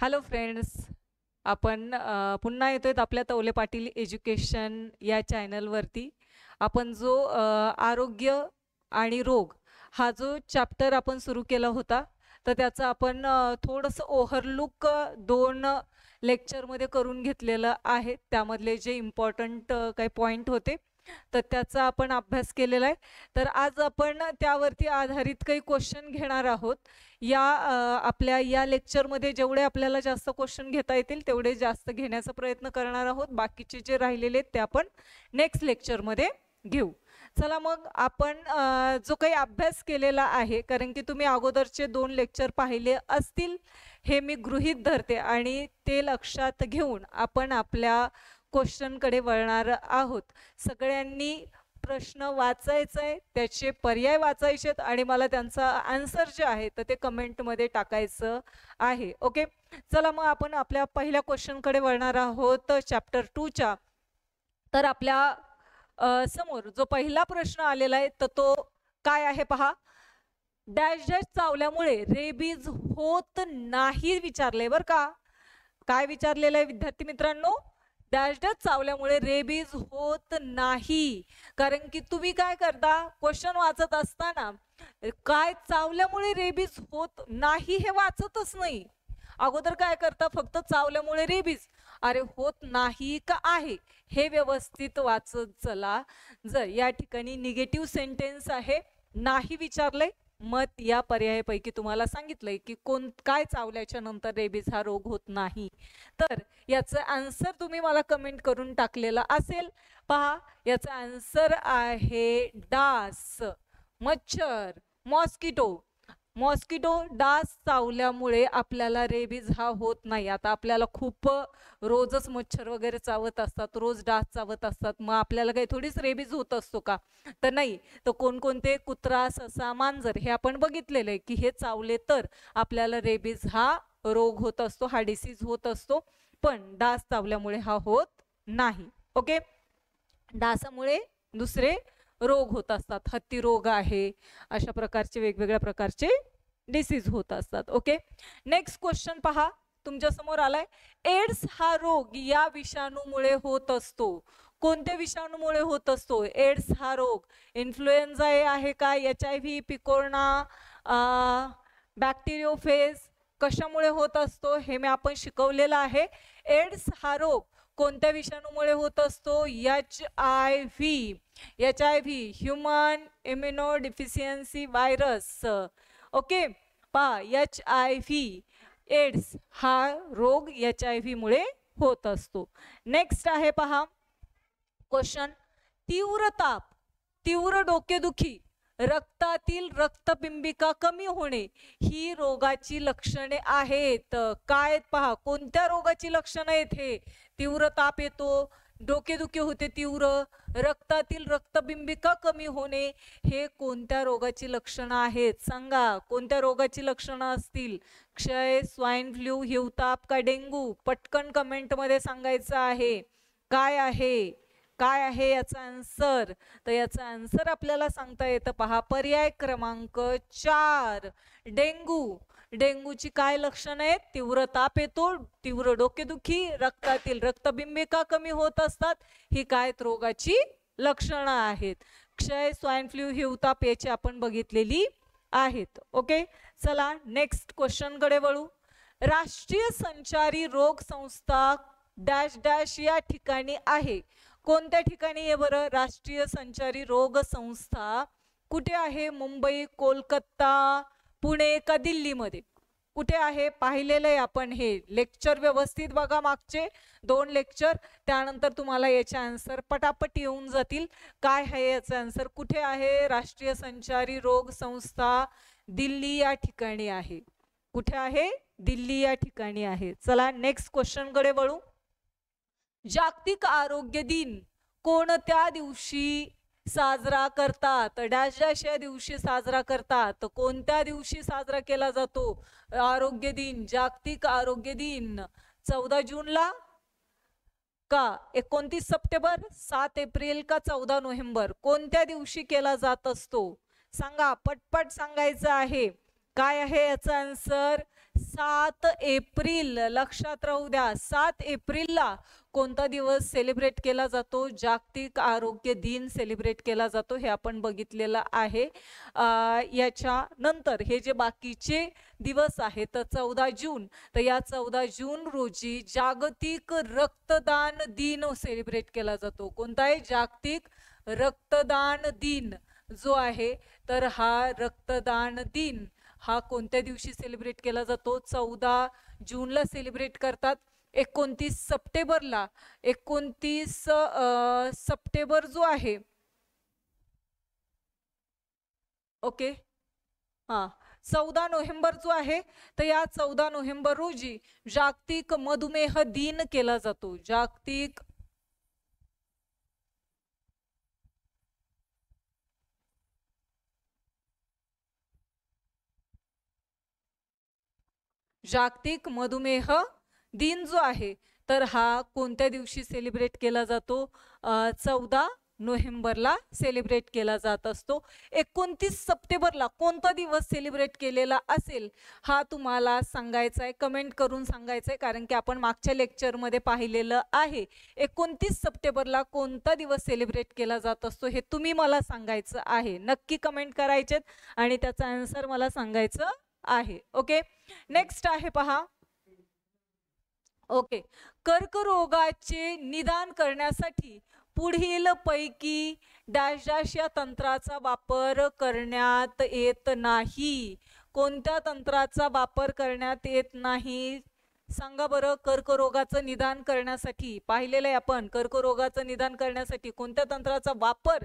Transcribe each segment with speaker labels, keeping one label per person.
Speaker 1: Hello friends, आपण पुन्हा येतोय आपल्या तवले पाटील एज्युकेशन या चॅनलवरती. आपण जो आरोग्य आणि रोग हा जो चॅप्टर आपण सुरू केला होता, तर त्याचा आपण थोडंसं ओव्हरलुक 2 लेक्चरमध्ये करून घेतलेलं आहे. त्यामधले जे इम्पॉर्टंट काही पॉईंट होते तर त्याचा आपण अभ्यास केलेला आहे. तर आज आपण त्यावरती आधारित काही क्वेश्चन घेणार आहोत. आपल्या या लेक्चरमध्ये जेवढे आपल्याला जास्त क्वेश्चन घेता येतील तेवढे जास्त घेण्याचा प्रयत्न करणार आहोत. बाकीचे जे राहिलेले ते आपण नेक्स्ट लेक्चरमध्ये घेऊ. चला मग आपण जो काही अभ्यास केलेला आहे, कारण की तुम्ही अगोदरचे 2 लेक्चर पाहिले असतील हे मी गृहीत धरते, आणि ते लक्षात घेऊन आपण आपल्या क्वेश्चनकडे वळणार आहोत. सगळ्यांनी प्रश्न वाचायचा आहे, त्याचे पर्याय वाचायचे आहेत आणि मला त्यांचा आन्सर जे आहे तर ते कमेंटमध्ये टाकायचं आहे. ओके, चला मग आपण आपल्या पहिल्या क्वेश्चनकडे वळणार आहोत चॅप्टर 2च्या. तर आपल्या समोर जो पहिला प्रश्न आलेला आहे तर तो काय आहे पहा. डॅश डॅश चावल्यामुळे रेबीज होत नाही विचारले बरं का. काय विचारलेलं आहे विद्यार्थी मित्रांनो? डॅश डॅश चावल्यामुळे रेबीज होत नाही. कारण की तुम्ही काय करता, क्वेश्चन वाचत असताना काय चावल्यामुळे रेबीज होत नाही हे वाचतच नाही. अगोदर काय करता, फक्त चावल्यामुळे रेबीज, अरे होत नाही का आहे हे व्यवस्थित वाचत चला. जर या ठिकाणी निगेटिव्ह सेंटेन्स आहे, नाही विचारलंय, मग या पर्यायापैकी तुम्हाला सांगितलंय की काय चावल्याच्या नंतर रेबीज हा रोग होत नाही, तर याचं आन्सर तुम्ही मला कमेंट करून टाकलेला असेल. पहा, याचं आन्सर आहे डास, मच्छर, मॉस्किटो. मॉस्किटो, डास चावल्यामुळे आपल्याला रेबीज हा होत नाही. आता आपल्याला खूप रोजच मच्छर वगैरे चावत असतात, रोज डास चावत असतात, मग आपल्याला काही थोडीच रेबीज होत असतो का? तर नाही. तर कोणकोणते कुत्रा, ससा, मांजर हे आपण बघितलेलं आहे की हे चावले तर आपल्याला रेबीज हा रोग होत असतो, हा डिसीज होत असतो. पण डास चावल्यामुळे हा होत नाही. ओके, डासामुळे दुसरे रोग होत असतात, हत्ती रोग आहे, अशा प्रकारचे वेगवेगळ्या प्रकारचे डिसीज होत असतात. ओके, नेक्स्ट क्वेश्चन पहा तुमच्या समोर आलाय. एड्स हा रोग या विषाणूमुळे होत असतो. कोणत्या विषाणूमुळे होत असतो एड्स हा रोग? इन्फ्लुएन्झा आहे का, HIV, पिकोर्ना, बॅक्टेरियोफेज, कशामुळे होत असतो हे मी आपण शिकवलेलं आहे. एड्स हा रोग कोणत्या विषाणूमुळे होत असतो? HIV, human immuno deficiency virus. Okay, पहा HIV, एड्स हा रोग HIV मुळे होत असतो. नेक्स्ट आहे पहा क्वेश्चन. तीव्र ताप, तीव्र डोकेदुखी, रक्तातील रक्तपिंबिका कमी होणे ही रोगाची लक्षणे आहेत. काय पहा, कोणत्या रोगाची लक्षणं आहेत हे? तीव्र ताप येतो, डोकेदुखी होते तीव्र, रक्तातील रक्तबिंबिका कमी होणे, हे कोणत्या रोगाची लक्षणं आहेत? सांगा, कोणत्या रोगाची लक्षणं असतील? क्षय, स्वाईन फ्लू, हिवताप का डेंगू? पटकन कमेंट मध्ये सांगायचं आहे. काय आहे, काय आहे याचा आन्सर? तर याचा आन्सर आपल्याला सांगता येतं पहा, पर्याय क्रमांक 4, डेंगू. डेंगूची काय लक्षणं आहेत? तीव्र ताप येतो, तीव्र डोकेदुखी, रक्तातील रक्तबिंबिका कमी होत असतात, ही काय रोगाची लक्षणं आहेत. क्षय, स्वाईन फ्लू, हिवताप याची आपण बघितलेली आहेत. ओके, चला नेक्स्ट क्वेश्चन कडे वळू. राष्ट्रीय संचारी रोग संस्था डॅश डॅश या ठिकाणी आहे. कोणत्या ठिकाणी आहे बरं राष्ट्रीय संचारी रोग संस्था? कुठे आहे? मुंबई, कोलकाता, पुणे का दिल्लीमध्ये? कुठे आहे? पाहिलेलं आहे आपण हे लेक्चर, व्यवस्थित बघा मागचे 2 लेक्चर, त्यानंतर तुम्हाला याचे आन्सर पटापट येऊन जातील. काय आहे याचा आन्सर? कुठे आहे राष्ट्रीय संचारी रोग संस्था? दिल्ली या ठिकाणी आहे. कुठे आहे? दिल्ली या ठिकाणी आहे. चला नेक्स्ट क्वेश्चन कडे वळू. जागतिक आरोग्य दिन कोणत्या दिवशी साजरा करतात? डॅश डॅश या दिवशी साजरा करतात. कोणत्या दिवशी साजरा केला जातो आरोग्य दिन, जागतिक आरोग्य दिन? 14 जूनला का 29 सप्टेंबर, 7 एप्रिल का 14 नोव्हेंबर? कोणत्या दिवशी केला जात असतो? सांगा, पटपट सांगायचं आहे. काय आहे याचा आन्सर? 7 एप्रिल, लक्षात राहू द्या, 7 एप्रिलला कोणता दिवस सेलिब्रेट केला जातो? जागतिक आरोग्य दिन सेलिब्रेट केला जातो, हे आपण बघितलेलं आहे. याच्या नंतर हे जे बाकीचे दिवस आहेत, तर 14 जून, तर या 14 जून रोजी जागतिक रक्तदान दिन सेलिब्रेट केला जातो. कोणता आहे? जागतिक रक्तदान दिन जो आहे, तर हा रक्तदान दिन हा कोणत्या दिवशी सेलिब्रेट केला जातो? 14 जूनला सेलिब्रेट करतात. 29 सप्टेंबरला, 29 सप्टेंबर जो आहे, ओके, हां, 14 नोव्हेंबर जो आहे, तर या 14 नोव्हेंबर रोजी जागतिक मधुमेह दिन केला जातो. जागतिक मधुमेह दिन जो आहे, तर हा कोणत्या दिवशी सेलिब्रेट केला जातो? 14 नोव्हेंबरला सेलिब्रेट केला जात असतो. 29 सप्टेंबरला कोणता दिवस सेलिब्रेट केलेला असेल हा तुम्हाला सांगायचा आहे, कमेंट करून सांगायचं आहे, कारण की आपण मागच्या लेक्चरमध्ये पाहिलेलं आहे. 29 सप्टेंबरला कोणता दिवस सेलिब्रेट केला जात असतो हे तुम्ही मला सांगायचं आहे. नक्की कमेंट करायचे आणि त्याचा आन्सर मला सांगायचं आहे. ओके, नेक्स्ट आहे पहा. ओके, कर्करोगाचे निदान करण्यासाठी पुढील पैकी डॅश डॅश या तंत्राचा वापर करण्यात येत नाही. कोणत्या तंत्राचा वापर करण्यात येत नाही? सांगा बरं. कर्करोगाचं निदान करण्यासाठी पाहिलेलं आहे आपण, कर्करोगाचं निदान करण्यासाठी कोणत्या तंत्राचा वापर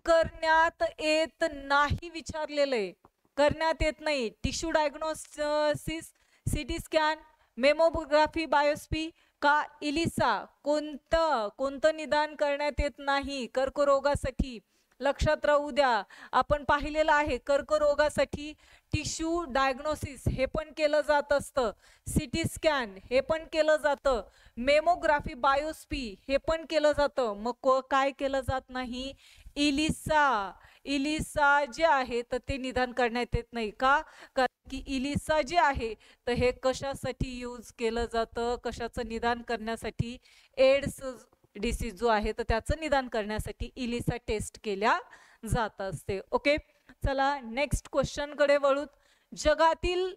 Speaker 1: करण्यात येत नाही विचारलेलं आहे. करण्यात येत नाही. Tissue diagnosis, CT scan, mammography, biopsy का इलिसा? कोणतं निदान करण्यात येत नाही कर्करोगासाठी? लक्षात राहू द्या, आपण पाहिलेलं आहे कर्करोगासाठी टिश्यू डायग्नोसिस हे पण केलं जात असतं, सीटी स्कॅन हे पण केलं जातं, मेमोग्राफी, बायोप्सी हे पण केलं जातं. मग काय केलं जात नाही? इलिसा जे आहे तर ते निदान करण्यात येत नाही. का? कारण की इलिसा जे आहे तर हे कशासाठी यूज केलं जातं? कशाचं निदान करण्यासाठी? एड्स डिसीज जो आहे तर त्याचं निदान करण्यासाठी इलिसा टेस्ट केल्या जात असते. ओके, चला नेक्स्ट क्वेश्चन कडे वळू. जगातील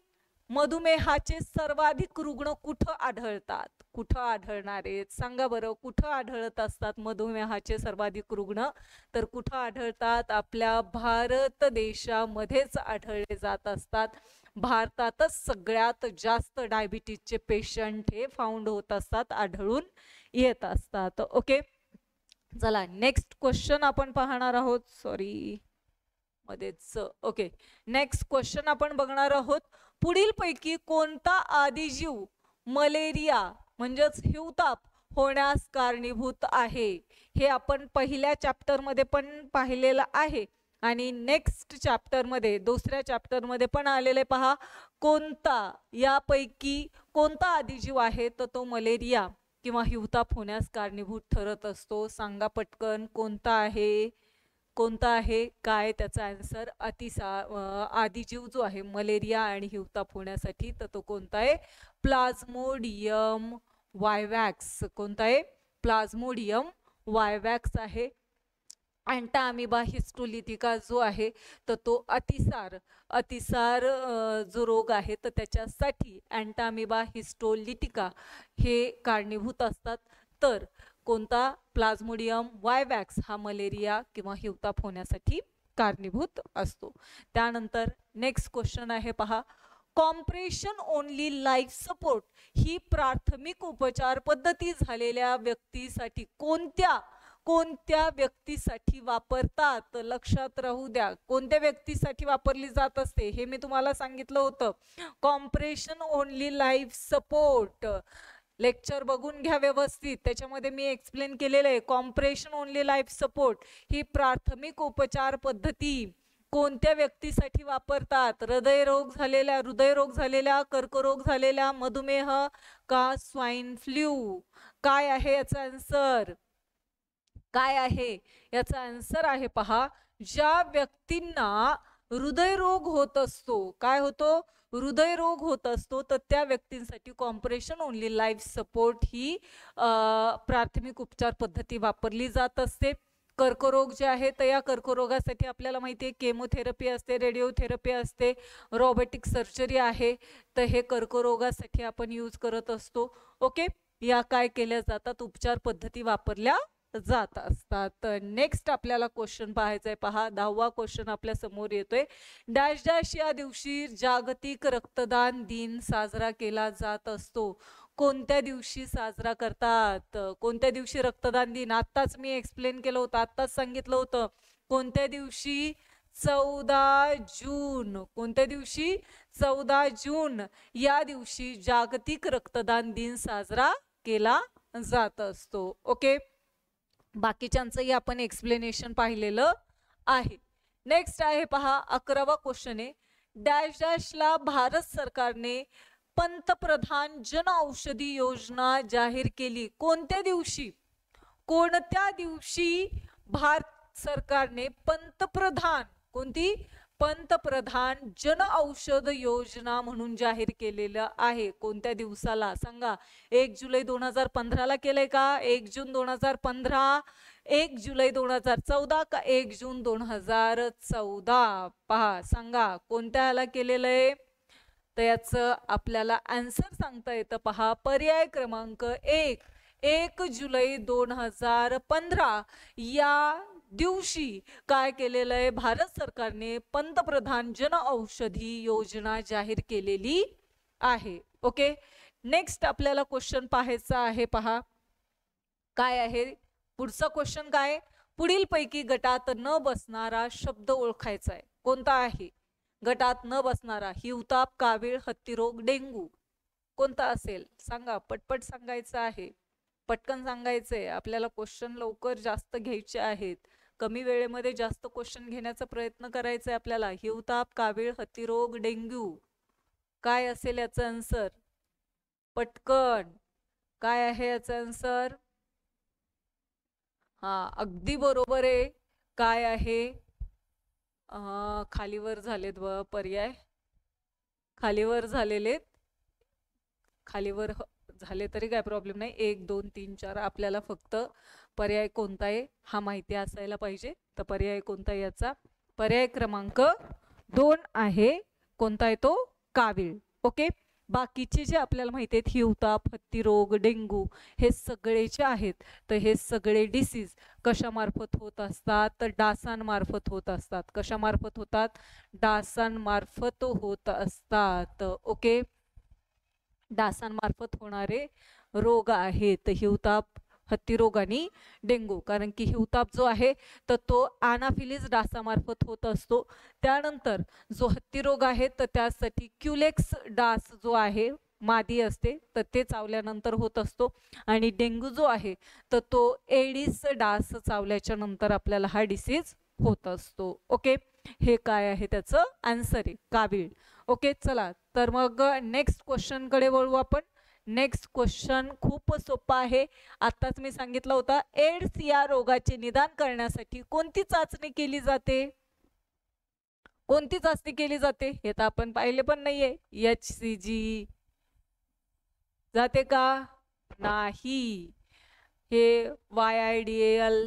Speaker 1: मधुमेहाचे सर्वाधिक रुग्ण कुठं आढळतात? कुठं आढळणार आहेत? सांगा बरं, कुठं आढळत असतात मधुमेहाचे सर्वाधिक रुग्ण? तर कुठं आढळतात? आपल्या भारत देशामध्येच आढळले जात असतात. भारतातच सगळ्यात जास्त डायबिटीजचे पेशंट हे फाउंड होत असतात, आढळून येत असतात. ओके, चला नेक्स्ट क्वेश्चन आपण पाहणार आहोत. सॉरी मध्येच. ओके, नेक्स्ट क्वेश्चन आपण बघणार आहोत. पुढील पैकी कोणता आदिजीव मलेरिया म्हणजेच हिवताप होण्यास कारणीभूत आहे? हे आपण पहिल्या चॅप्टर मध्ये पण पाहिलेलं आहे आणि नेक्स्ट चॅप्टर मध्ये, दुसऱ्या चॅप्टर मध्ये पण आलेले. पहा, कोणता यापैकी कोणता आदिजीव आहे तर तो मलेरिया किंवा हिवताप होण्यास कारणीभूत ठरत असतो? सांगा पटकन, कोणता आहे? कोणता आहे? काय त्याचा आन्सर? आदिजीव जो आहे मलेरिया आणि हिवताप होण्यासाठी तर तो कोणता आहे? प्लाझ्मोडियम वायवॅक्स. कोणता आहे? प्लाझ्मोडियम वायवॅक्स आहे. अँटाअमिबा हिस्टोलिटिका जो आहे तर तो अतिसार जो रोग आहे तर त्याच्यासाठी अँटाअमिबा हिस्टोलिटिका हे कारणीभूत असतात. तर कोणता? प्लाझ्मोडियम वायवॅक्स हा मलेरिया किंवा हिवताप होण्यासाठी कारणीभूत असतो. त्यानंतर नेक्स्ट क्वेश्चन आहे पहा. कॉम्प्रेशन ओनली लाईफ सपोर्ट ही प्राथमिक उपचार पद्धती झालेल्या व्यक्तीसाठी कोणत्या व्यक्तीसाठी वापरतात? लक्षात राहू द्या, कोणत्या व्यक्तीसाठी वापरली जात असते हे मी तुम्हाला सांगितलं होतं. Compression only life support lecture बघून घ्या व्यवस्थित, त्याच्यामध्ये मी एक्सप्लेन केलेलं आहे. कॉम्प्रेशन ओनली लाईफ सपोर्ट ही प्राथमिक उपचार पद्धती कोणत्या व्यक्तीसाठी वापरतात? हृदयरोग झालेल्या, कर्करोग झालेल्या, मधुमेह का स्वाईन फ्लू? काय आहे याचा आन्सर? काय आहे याचा आन्सर? आहे पहा, ज्या व्यक्तींना हृदयरोग होत असतो. काय होतो? हृदयरोग होत असतो तर त्या व्यक्तींसाठी कॉम्प्रेशन ओनली लाईफ सपोर्ट ही प्राथमिक उपचार पद्धती वापरली जात असते. कर्करोग जे आहे तर या कर्करोगासाठी आपल्याला माहिती आहे केमोथेरपी असते, रेडिओथेरपी असते, रोबोटिक सर्जरी आहे. तर हे कर्करोगासाठी आपण यूज करत असतो. ओके, या काय केल्या जातात, उपचार पद्धती वापरल्या जात असतात. तर नेक्स्ट आपल्याला क्वेश्चन पाहायचा आहे. पहा 10वा क्वेश्चन आपल्या समोर येतोय. डॅश डॅश या दिवशी जागतिक रक्तदान दिन साजरा केला जात असतो. कोणत्या दिवशी साजरा करतात? कोणत्या दिवशी रक्तदान दिन? आत्ताच मी एक्सप्लेन केलं होतं, आत्ताच सांगितलं होतं. कोणत्या दिवशी? 14 जून. कोणत्या दिवशी? 14 जून या दिवशी जागतिक रक्तदान दिन साजरा केला जात असतो. ओके, बाकीच्यांचंही आपण एक्सप्लेनेशन पाहिलेलं आहे. नेक्स्ट आहे पहा 11वा क्वेश्चन आहे. डॅश डॅशला भारत सरकारने पंतप्रधान जन औषधी योजना जाहीर केली. कोणत्या दिवशी? कोणत्या दिवशी भारत सरकारने पंतप्रधान, कोणती? पंतप्रधान जन औषध योजना म्हणून जाहीर केलेलं आहे. कोणत्या दिवसाला सांगा? 1 जुलै 2015 ला केलंय का? 1 जून 2015, 1 जुलै 2014 का 1 जून 2014? पहा, सांगा कोणत्या ह्याला केलेलं आहे? तर याचं आपल्याला आन्सर सांगता येतं. पहा, पर्याय क्रमांक 1, 1 जुलै 2015 या दिवशी काय केलेलं आहे? भारत सरकारने पंतप्रधान जन औषधी योजना जाहीर केलेली आहे. ओके, नेक्स्ट आपल्याला क्वेश्चन पाहायचा आहे. पहा काय आहे पुढचा क्वेश्चन. काय? पुढील पैकी गटात न बसणारा शब्द ओळखायचा आहे. कोणता आहे गटात न बसणारा? हिवताप, कावीळ, हत्तीरोग, डेंगू. कोणता असेल सांगा, पटपट सांगायचं आहे, पटकन सांगायचंय. आपल्याला क्वेश्चन लवकर जास्त घ्यायचे आहेत. कमी वेळेमध्ये जास्त क्वेश्चन घेण्याचा प्रयत्न करायचा आहे आपल्याला. हिवताप, कावीळ, हत्तीरोग, डेंग्यू. काय असेल याचं आन्सर? पटकन काय आहे याचं आन्सर? हा, अगदी बरोबर आहे. काय आहे? खालीवर झालेत व पर्याय खालीवर झालेले, खालीवर झाले तरी काय प्रॉब्लेम नाही. 1 2 3 4 आपल्याला फक्त पर्याय कोणता आहे हा माहिती असायला पाहिजे. तर पर्याय कोणता आहे याचा? पर्याय क्रमांक 2 आहे. कोणता आहे तो? कावीळ. ओके, बाकीचे जे आपल्याला माहिती आहेत हिवताप, हत्तीरोग, डेंगू हे सगळे जे आहेत तर हे सगळे डिसीज कशामार्फत होत असतात? तर डासांमार्फत होत असतात. कशामार्फत होतात? डासांमार्फत होत असतात. ओके, डासांमार्फत होणारे रोग आहेत हिवताप, हत्तीरोग आणि डेंगू. कारण की हिवताप जो आहे तर तो अनाफिलीज डासामार्फत होत असतो. त्यानंतर जो हत्तीरोग आहे तर त्यासाठी क्युलेक्स डास जो आहे मादी असते तर ते चावल्यानंतर होत असतो. आणि डेंगू जो आहे तर तो एडिस डास चावल्याच्या नंतर आपल्याला हा डिसीज होत असतो. ओके, हे काय आहे त्याचं आन्सर आहे कावीळ. ओके, चला तर मग नेक्स्ट क्वेश्चन कडे वळू आपण. नेक्स्ट क्वेश्चन खूप सोपा आहे. आताच मी सांगितलं होतं एड्स या रोगाचे निदान करण्यासाठी कोणती चाचणी केली जाते? कोणती चाचणी केली जाते हे तर आपण पाहिले पण नाहीये. HCG जाते का? नाही. हे YIDAL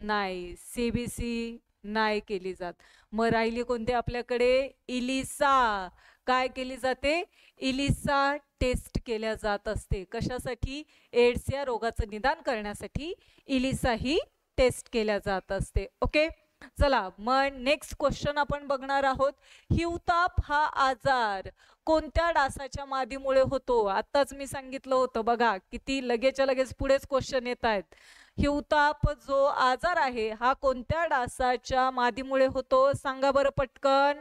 Speaker 1: नाही. CBC नाही केली जात. मग राहिली कोणती आपल्याकडे? इलिसा. काय केली जाते? इलिसा टेस्ट केल्या जात असते. कशासाठी? एड्स या रोगाचं निदान करण्यासाठी इलिसा ही टेस्ट केल्या जात असते. ओके, चला मग नेक्स्ट क्वेश्चन आपण बघणार आहोत. हिवताप हा आजार कोणत्या डासाच्या मादीमुळे होतो? आताच मी सांगितलं होतं बघा, किती लगेचच्या लगेच पुढेच क्वेश्चन येत आहेत. हिवताप जो आजार आहे हा कोणत्या डासाच्या मादीमुळे होतो? सांगा बरं पटकन.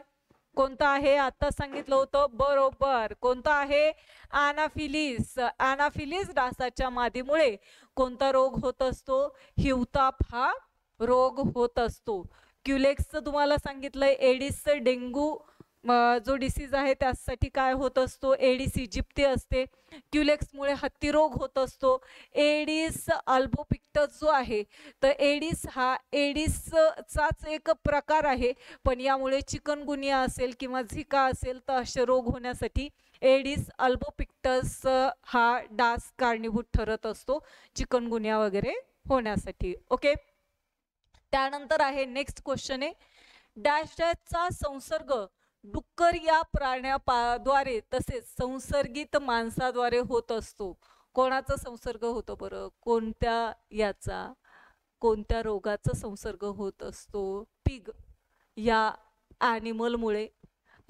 Speaker 1: कोणता आहे? आता सांगितलं होतं बरोबर. कोणता आहे? अनाफिलीस. अनाफिलीस डासाच्या मादीमुळे कोणता रोग होत असतो? हिवताप हा रोग होत असतो. क्युलेक्सचं तुम्हाला सांगितलंय, एडिस, डेंगू जो डिसीज आहे त्यासाठी काय होत असतो, एडिस इजिप्ती असते. क्युलेक्समुळे हत्तीरोग होत असतो. एडिस अल्बोपिक्टस जो आहे, तर एडिस हा एडिसचाच एक प्रकार आहे, पण यामुळे चिकनगुनिया असेल किंवा झिका असेल तर असे रोग होण्यासाठी एडिस अल्बोपिक्टस हा डास कारणीभूत ठरत असतो चिकनगुनिया वगैरे होण्यासाठी. ओके, त्यानंतर आहे नेक्स्ट क्वेश्चन आहे, डॅश डॅशचा संसर्ग डुक्कर या प्राण्याद्वारे तसेच संसर्गित माणसाद्वारे होत असतो. कोणाचा संसर्ग होतो बरं, कोणत्या रोगाचा संसर्ग होत असतो? पिग या ॲनिमलमुळे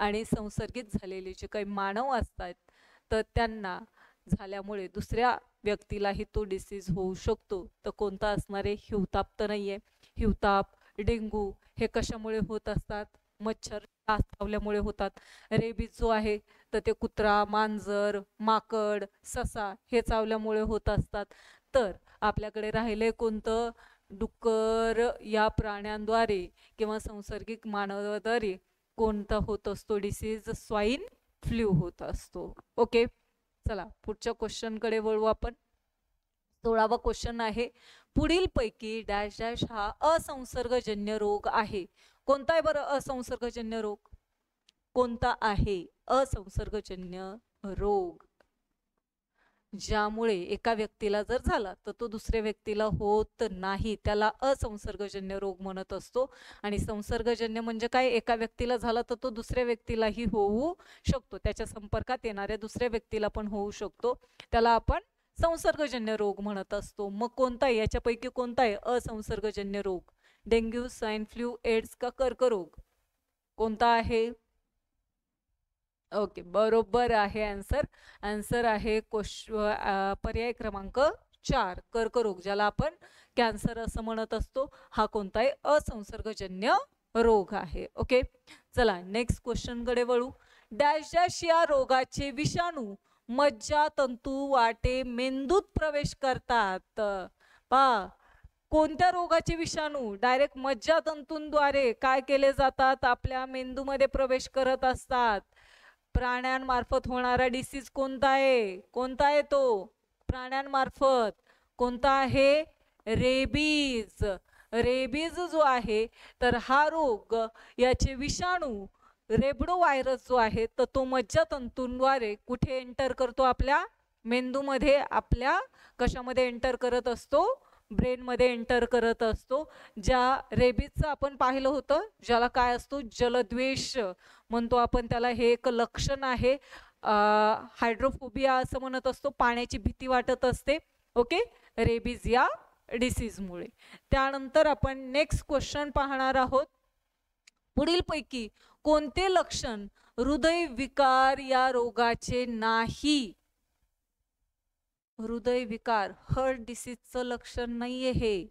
Speaker 1: आणि संसर्गित झालेले जे काही मानव असतात तर त्यांना झाल्यामुळे दुसऱ्या व्यक्तीलाही तो डिसीज होऊ शकतो. तर कोणता असणार आहे? हिवताप तर नाही आहे. हिवताप, डेंगू हे कशामुळे होत असतात? मच्छर डास चावल्यामुळे होतात. रेबीज जो आहे तर ते कुत्रा, मांजर, माकड, ससा हे चावल्यामुळे होत असतात. तर आपल्याकडे राहिले कोणतं? डुक्कर या प्राण्यांद्वारे किंवा संसर्गिक मानवाद्वारे कोणता होत असतो डिसीज? स्वाईन फ्लू होत असतो. ओके, चला पुढच्या क्वेश्चनकडे वळू आपण. 16वा क्वेश्चन आहे, पुढील पैकी डॅश डॅश हा असंसर्गजन्य रोग आहे. कोणता आहे बरं असंसर्गजन्य रोग? कोणता आहे असंसर्गजन्य रोग ज्यामुळे एका व्यक्तीला जर झाला तर तो दुसऱ्या व्यक्तीला होत नाही, त्याला असंसर्गजन्य रोग म्हणत असतो. आणि संसर्गजन्य म्हणजे काय? एका व्यक्तीला झाला तर तो दुसऱ्या व्यक्तीलाही होऊ शकतो, त्याच्या संपर्कात येणाऱ्या दुसऱ्या व्यक्तीला पण होऊ शकतो, त्याला आपण संसर्गजन्य रोग म्हणत असतो. मग कोणता आहे याच्यापैकी कोणता आहे असंसर्गजन्य रोग? डेंग्यू, स्वाईन फ्लू, एड्स का कर्करोग? कोणता आहे? ओके, बरोबर आहे आन्सर. आन्सर आहे पर्याय क्रमांक 4 कर्करोग, ज्याला आपण कॅन्सर असं म्हणत असतो. हा कोणताही असंसर्गजन्य रोग आहे. ओके, चला नेक्स्ट क्वेश्चन कडे वळू. डॅश डॅश या रोगाचे विषाणू मज्जातंतू वाटे मेंदूत प्रवेश करतात. पहा, कोणत्या रोगाचे विषाणू डायरेक्ट मज्जातंतूंद्वारे काय केले जातात? आपल्या मेंदूमध्ये प्रवेश करत असतात. प्राण्यांमार्फत होणारा डिसीज कोणता आहे? कोणता आहे तो? प्राण्यांमार्फत कोणता आहे? रेबीज. रेबीज जो आहे तर हा रोग याचे विषाणू रेबडो व्हायरस जो आहे तर तो मज्जातंतूंद्वारे कुठे एंटर करतो? आपल्या मेंदूमध्ये. आपल्या कशामध्ये एंटर करत असतो? ब्रेन मध्ये एंटर करत असतो. ज्या रेबीजचं आपण पाहिलं होतं, ज्याला काय असतो? जलद्वेष म्हणतो आपण त्याला. हे एक लक्षण आहे. हायड्रोफोबिया असं म्हणत असतो, पाण्याची भीती वाटत असते. ओके, रेबीज या डिसीजमुळे. त्यानंतर आपण नेक्स्ट क्वेश्चन पाहणार आहोत. पुढील पैकी कोणते लक्षण हृदयविकार या रोगाचे नाही? हृदयविकार, हार्ट डिसीजचं लक्षण नाहीये हे.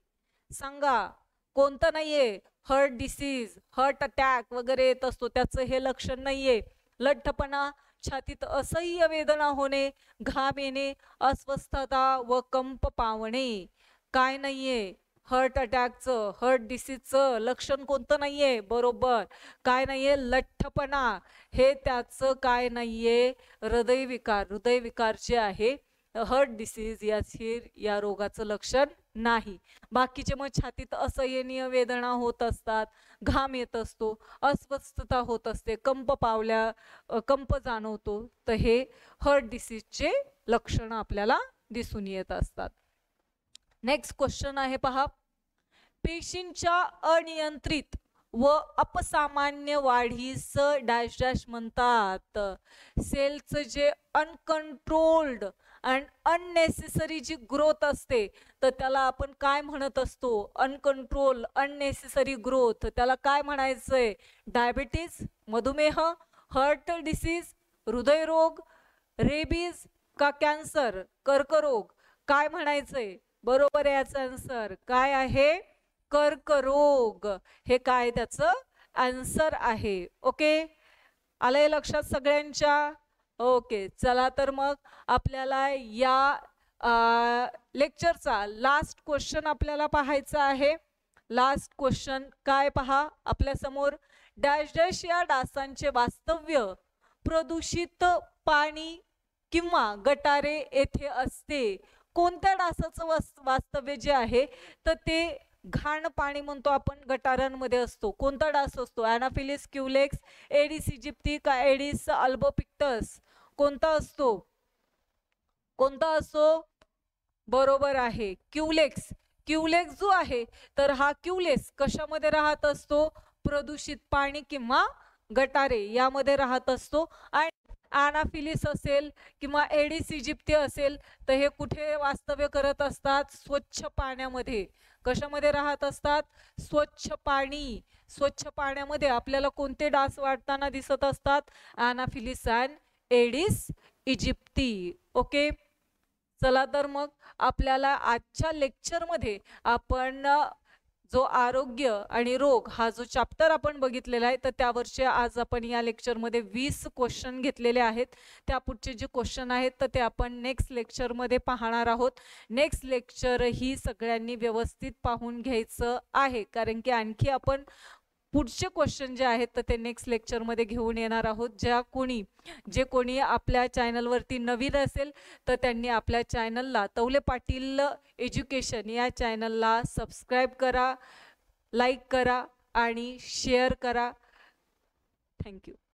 Speaker 1: सांगा कोणतं नाहीये? हार्ट डिसीज, हार्ट अटॅक वगैरे येत असतो त्याचं हे लक्षण नाहीये. लठ्ठपणा, छातीत असह्य वेदना होणे, घाम येणे, अस्वस्थता व कंप पावणे, काय नाहीये? हार्ट अटॅकचं, हार्ट डिसीजचं लक्षण कोणतं नाहीये? बरोबर, काय नाहीये? लठ्ठपणा. हे त्याचं काय नाहीये? हृदयविकार. हृदयविकार जे आहे हार्ट डिसीज या रोगाचं लक्षण नाही. बाकीचे मग छातीत असहनीय वेदना होत असतात, घाम येत असतो, अस्वस्थता होत असते, कंप जाणवतो, तर हे हार्ट डिसीजचे लक्षण आपल्याला दिसून येत असतात. नेक्स्ट क्वेश्चन आहे पहा. पेशींच्या अनियंत्रित व अपसामान्य वाढीस डॅश डॅश म्हणतात. सेलचं जे अनकंट्रोल्ड अँड अननेसेसरी जी ग्रोथ असते तर त्याला आपण काय म्हणत असतो? अनकंट्रोल अननेसेसरी ग्रोथ, त्याला काय म्हणायचंय? डायबिटीज, मधुमेह, हार्ट डिसीज, हृदयरोग, रेबीज का कॅन्सर, कर्करोग, काय म्हणायचंय? बरोबर आहे याचा आन्सर काय आहे? कर्करोग. हे काय त्याचं आन्सर आहे. ओके, आलंय लक्षात सगळ्यांच्या? ओके, चला तर मग आपल्याला या लेक्चरचा लास्ट क्वेश्चन आपल्याला पाहायचा आहे. लास्ट क्वेश्चन काय? पहा आपल्या समोर. डॅश डॅश या डासांचे वास्तव्य प्रदूषित पाणी किंवा गटारे येथे असते. कोणत्या डासाचं वास्तव्य जे आहे तर ते घाण पाणी म्हणतो आपण, गटारांमध्ये असतो. कोणता डास असतो? अॅनाफिलिस क्युलेक्स, एडिस इजिप्ती का एडिस अल्बोपिक्टस? कोणता असतो? कोणता असतो? बरोबर आहे, क्युलेक्स. क्युलेक्स जो आहे तर हा क्युलेक्स कशामध्ये राहत असतो? प्रदूषित पाणी किंवा गटारे यामध्ये राहत असतो. आणि अॅनाफिलिस असेल किंवा एडिस इजिप्ती असेल तर हे कुठे वास्तव्य करत असतात? स्वच्छ पाण्यामध्ये. कशामध्ये राहत असतात? स्वच्छ पाणी. स्वच्छ पाण्यामध्ये आपल्याला कोणते डास वाढताना दिसत असतात? अॅनाफिलिस अँड एडिस इजिप्ती. ओके, चला तर मग आपल्याला आजच्या लेक्चरमध्ये आपण जो आरोग्य आणि रोग हा जो चॅप्टर आपण बघितलेला आहे तर त्यावरचे आज आपण या लेक्चरमध्ये 20 क्वेश्चन घेतलेले आहेत. त्यापुढचे जे क्वेश्चन आहेत तर ते आपण नेक्स्ट लेक्चरमध्ये पाहणार आहोत. नेक्स्ट लेक्चर ही सगळ्यांनी व्यवस्थित पाहून घ्यायचं आहे, कारण की आणखी आपण पुढचे क्वेश्चन जे आहेत तर ते नेक्स्ट लेक्चरमध्ये घेऊन येणार आहोत. जे कोणी आपल्या चॅनलवरती नवीन असेल तर त्यांनी आपल्या चॅनलला तौले पाटील एज्युकेशन या चॅनलला सबस्क्राईब करा, लाईक करा आणि शेअर करा. थँक्यू.